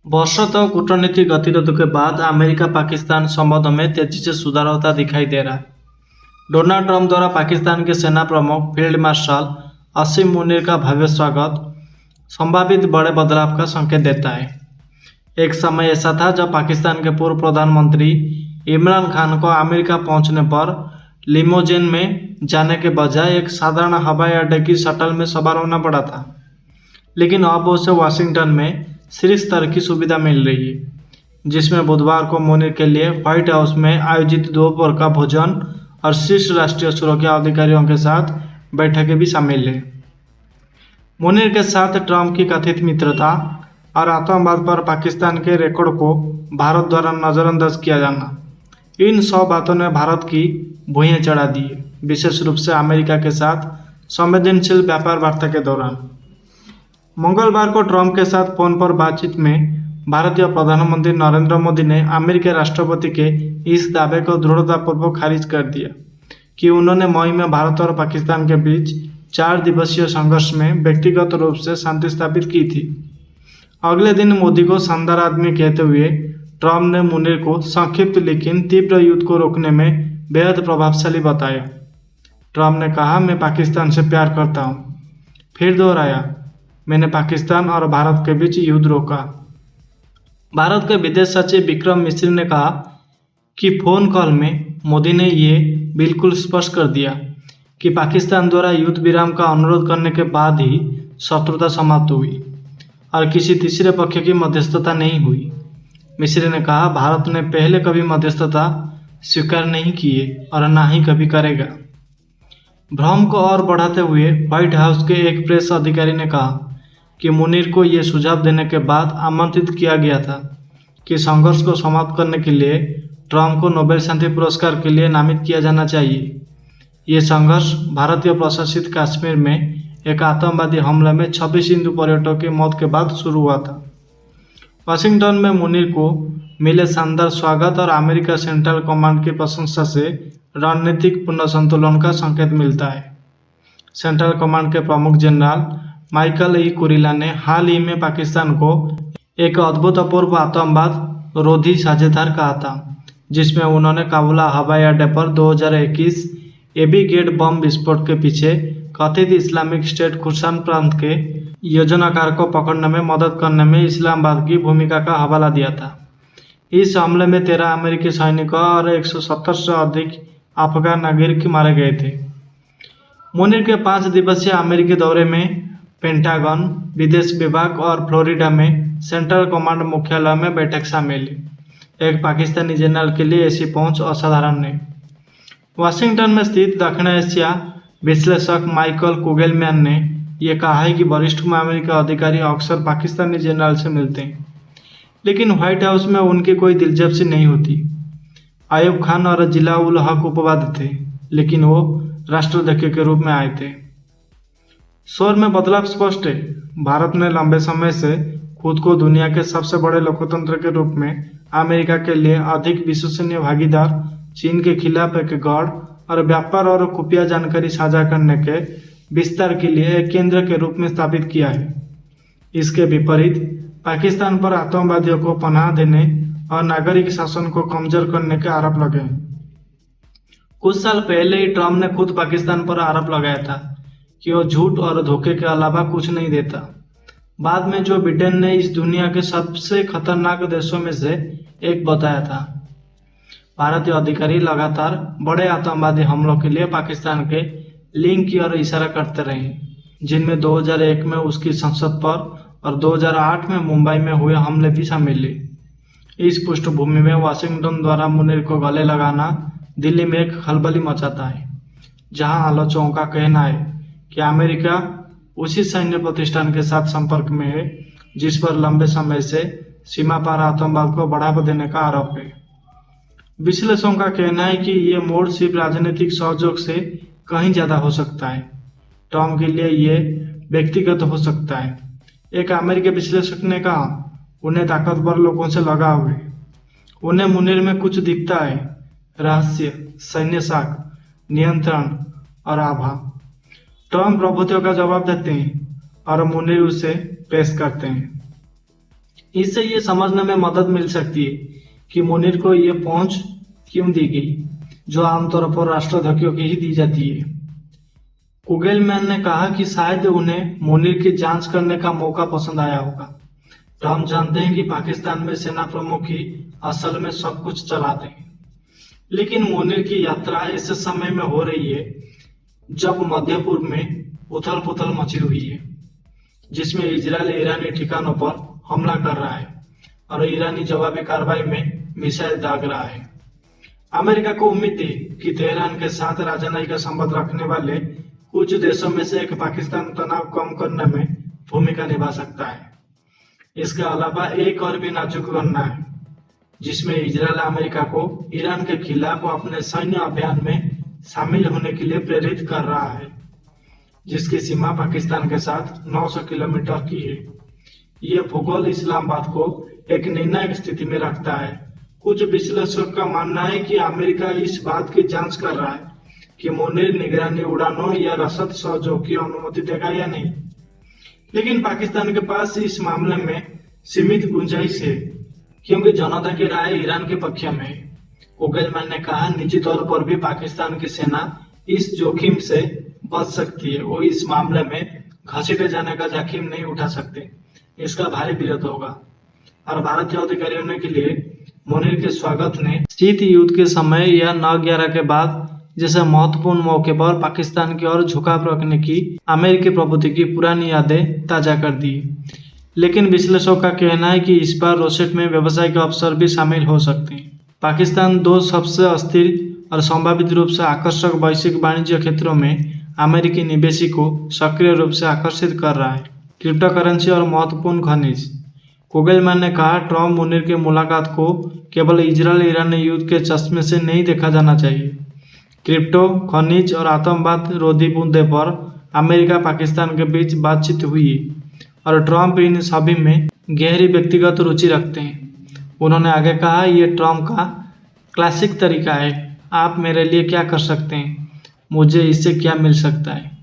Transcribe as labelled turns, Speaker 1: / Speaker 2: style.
Speaker 1: वर्षों तक कूटनीतिक गतिरोध के बाद अमेरिका पाकिस्तान संबंधों में तेजी से सुधार होता दिखाई दे रहा है। डोनाल्ड ट्रंप द्वारा पाकिस्तान के सेना प्रमुख फील्ड मार्शल असीम मुनीर का भव्य स्वागत संभावित बड़े बदलाव का संकेत देता है। एक समय ऐसा था जब पाकिस्तान के पूर्व प्रधानमंत्री इमरान खान को अमेरिका पहुंचने पर लिमोजिन में जाने के बजाय एक साधारण हवाई अड्डे की शटल में सवार होना पड़ा था, लेकिन अब उसे वाशिंगटन में शीर्ष स्तर की सुविधा मिल रही है, जिसमें बुधवार को मुनीर के लिए व्हाइट हाउस में आयोजित दोपहर का भोजन और शीर्ष राष्ट्रीय सुरक्षा अधिकारियों के साथ बैठकें भी शामिल है। मुनीर के साथ ट्रंप की कथित मित्रता और आतंकवाद पर पाकिस्तान के रिकॉर्ड को भारत द्वारा नज़रअंदाज किया जाना, इन 100 बातों ने भारत की भुइयां चढ़ा दी है, विशेष रूप से अमेरिका के साथ संवेदनशील व्यापार वार्ता के दौरान। मंगलवार को ट्रंप के साथ फोन पर बातचीत में भारतीय प्रधानमंत्री नरेंद्र मोदी ने अमेरिकी राष्ट्रपति के इस दावे को दृढ़तापूर्वक खारिज कर दिया कि उन्होंने मई में भारत और पाकिस्तान के बीच 4 दिवसीय संघर्ष में व्यक्तिगत रूप से शांति स्थापित की थी। अगले दिन मोदी को शानदार आदमी कहते हुए ट्रंप ने मुनीर को संक्षिप्त लेकिन तीव्र युद्ध को रोकने में बेहद प्रभावशाली बताया। ट्रंप ने कहा, मैं पाकिस्तान से प्यार करता हूँ। फिर दोहराया, मैंने पाकिस्तान और भारत के बीच युद्ध रोका। भारत के विदेश सचिव विक्रम मिश्री ने कहा कि फोन कॉल में मोदी ने ये बिल्कुल स्पष्ट कर दिया कि पाकिस्तान द्वारा युद्ध विराम का अनुरोध करने के बाद ही शत्रुता समाप्त हुई और किसी तीसरे पक्ष की मध्यस्थता नहीं हुई। मिश्री ने कहा, भारत ने पहले कभी मध्यस्थता स्वीकार नहीं की है और ना ही कभी करेगा। भ्रम को और बढ़ाते हुए व्हाइट हाउस के एक प्रेस अधिकारी ने कहा कि मुनीर को ये सुझाव देने के बाद आमंत्रित किया गया था कि संघर्ष को समाप्त करने के लिए ट्रंप को नोबेल शांति पुरस्कार के लिए नामित किया जाना चाहिए। ये संघर्ष भारतीय प्रशासित कश्मीर में एक आतंकवादी हमले में 26 हिंदू पर्यटकों की मौत के बाद शुरू हुआ था। वाशिंगटन में मुनीर को मिले शानदार स्वागत और अमेरिका सेंट्रल कमांड की प्रशंसा से रणनीतिक पुनर्संतुलन का संकेत मिलता है। सेंट्रल कमांड के प्रमुख जनरल माइकल ई कुरिला ने हाल ही में पाकिस्तान को एक अभूतपूर्व आतंकवाद रोधी साझेदार कहा था, जिसमें उन्होंने काबुला हवाई अड्डे पर 2021 एबी गेट बम विस्फोट के पीछे कथित इस्लामिक स्टेट खुर्सान प्रांत के योजनाकार को पकड़ने में मदद करने में इस्लामाबाद की भूमिका का हवाला दिया था। इस हमले में 13 अमेरिकी सैनिकों और 170 से अधिक अफगान नागरिक मारे गए थे। मुनीर के 5 दिवसीय अमेरिकी दौरे में पेंटागन, विदेश विभाग और फ्लोरिडा में सेंट्रल कमांड मुख्यालय में बैठक शामिल है। एक पाकिस्तानी जनरल के लिए ऐसी पहुंच असाधारण है। वाशिंगटन में स्थित दक्षिण एशिया विश्लेषक माइकल कुगेलमैन ने यह कहा है कि वरिष्ठ अमेरिकी अधिकारी अक्सर पाकिस्तानी जनरल से मिलते हैं, लेकिन व्हाइट हाउस में उनकी कोई दिलचस्पी नहीं होती। अयूब खान और जिला उल हक उपवाद थे, लेकिन वो राष्ट्राध्यक्ष के रूप में आए थे। शोर में बदलाव स्पष्ट है। भारत ने लंबे समय से खुद को दुनिया के सबसे बड़े लोकतंत्र के रूप में अमेरिका के लिए अधिक विश्वसनीय भागीदार, चीन के खिलाफ एक गढ़ और व्यापार और खुफिया जानकारी साझा करने के विस्तार के लिए एक केंद्र के रूप में स्थापित किया है। इसके विपरीत पाकिस्तान पर आतंकवादियों को पनाह देने और नागरिक शासन को कमजोर करने के आरोप लगे हैं। कुछ साल पहले ही ट्रंप ने खुद पाकिस्तान पर आरोप लगाया था कि वो झूठ और धोखे के अलावा कुछ नहीं देता। बाद में जो ब्रिटेन ने इस दुनिया के सबसे खतरनाक देशों में से एक बताया था। भारतीय अधिकारी लगातार बड़े आतंकवादी हमलों के लिए पाकिस्तान के लिंक की ओर इशारा करते रहे, जिनमें 2001 में उसकी संसद पर और 2008 में मुंबई में हुए हमले भी शामिल है। इस पृष्ठभूमि में वाशिंगटन द्वारा मुनीर को गले लगाना दिल्ली में एक खलबली मचाता है, जहां आलोचकों का कहना है कि अमेरिका उसी सैन्य प्रतिष्ठान के साथ संपर्क में है जिस पर लंबे समय से सीमा पार आतंकवाद को बढ़ावा देने का आरोप है। विश्लेषकों का कहना है कि ये मोड़ सिर्फ राजनीतिक सहयोग से कहीं ज्यादा हो सकता है। ट्रंप के लिए ये व्यक्तिगत हो सकता है। एक अमेरिकी विश्लेषक ने कहा, उन्हें ताकतवर लोगों से लगाव है। उन्हें मुनीर में कुछ दिखता है, रहस्य, सैन्य साख, नियंत्रण और आभा। ट्रंप प्रभुत्व का जवाब देते हैं और मुनीर उसे पेश करते हैं। इससे ये समझने में मदद मिल सकती है कि मुनीर को ये पहुंच क्यों दी गई, जो आमतौर पर राष्ट्राध्यक्षों की ही दी जाती है। कुगलमैन ने कहा कि शायद उन्हें मुनीर की जांच करने का मौका पसंद आया होगा। ट्रम्प जानते हैं कि पाकिस्तान में सेना प्रमुख ही असल में सब कुछ चलाते हैं, लेकिन मुनीर की यात्रा इस समय में हो रही है जब मध्य पूर्व में उथल पुथल मची हुई है, जिसमें इजरायल ईरानी ठिकानों पर हमला कर रहा है और ईरानी जवाबी कार्रवाई में मिसाइल दाग रहा है। अमेरिका को उम्मीद थी कि तेहरान के साथ राजनयिक संबंध रखने वाले कुछ देशों में से एक पाकिस्तान तनाव कम करने में भूमिका निभा सकता है। इसके अलावा एक और भी नाजुक गणना है, जिसमें इजरायल अमेरिका को ईरान के खिलाफ अपने सैन्य अभियान में शामिल होने के लिए प्रेरित कर रहा है, जिसकी सीमा पाकिस्तान के साथ 900 किलोमीटर की है। यह भूगोल इस्लामाबाद को एक निर्णायक स्थिति में रखता है। कुछ विश्लेषकों का मानना है कि अमेरिका इस बात की जांच कर रहा है कि मुनीर निगरानी उड़ानों या रसद सहयोग की अनुमति देगा या नहीं, लेकिन पाकिस्तान के पास इस मामले में सीमित गुंजाइश है, क्योंकि जनता की राय ईरान के पक्ष में है। कुगलमैन ने कहा, निजी तौर पर भी पाकिस्तान की सेना इस जोखिम से बच सकती है। वो इस मामले में घसीटे जाने का जोखिम नहीं उठा सकते, इसका भारी विरोध होगा। और भारतीय अधिकारियों के लिए मुनीर के स्वागत ने शीत युद्ध के समय या 9/11 के बाद जैसे महत्वपूर्ण मौके पर पाकिस्तान की ओर झुकाव रखने की अमेरिकी प्रभुत्व की पुरानी यादें ताजा कर दी। लेकिन विश्लेषकों का कहना है कि इस बार रोसेट में व्यावसायिक अवसर भी शामिल हो सकते हैं। पाकिस्तान दो सबसे अस्थिर और संभावित रूप से आकर्षक वैश्विक वाणिज्य क्षेत्रों में अमेरिकी निवेश को सक्रिय रूप से आकर्षित कर रहा है। क्रिप्टो करेंसी और महत्वपूर्ण खनिज। कुगलमैन ने कहा, ट्रम्प मुनीर की मुलाकात को केवल इजरायल ईरान युद्ध के चश्मे से नहीं देखा जाना चाहिए। क्रिप्टो, खनिज और आतंकवाद रोधी मुद्दे पर अमेरिका पाकिस्तान के बीच बातचीत हुई और ट्रम्प इन सभी में गहरी व्यक्तिगत रुचि रखते हैं। उन्होंने आगे कहा, यह ट्रम्प का क्लासिक तरीका है, आप मेरे लिए क्या कर सकते हैं, मुझे इससे क्या मिल सकता है।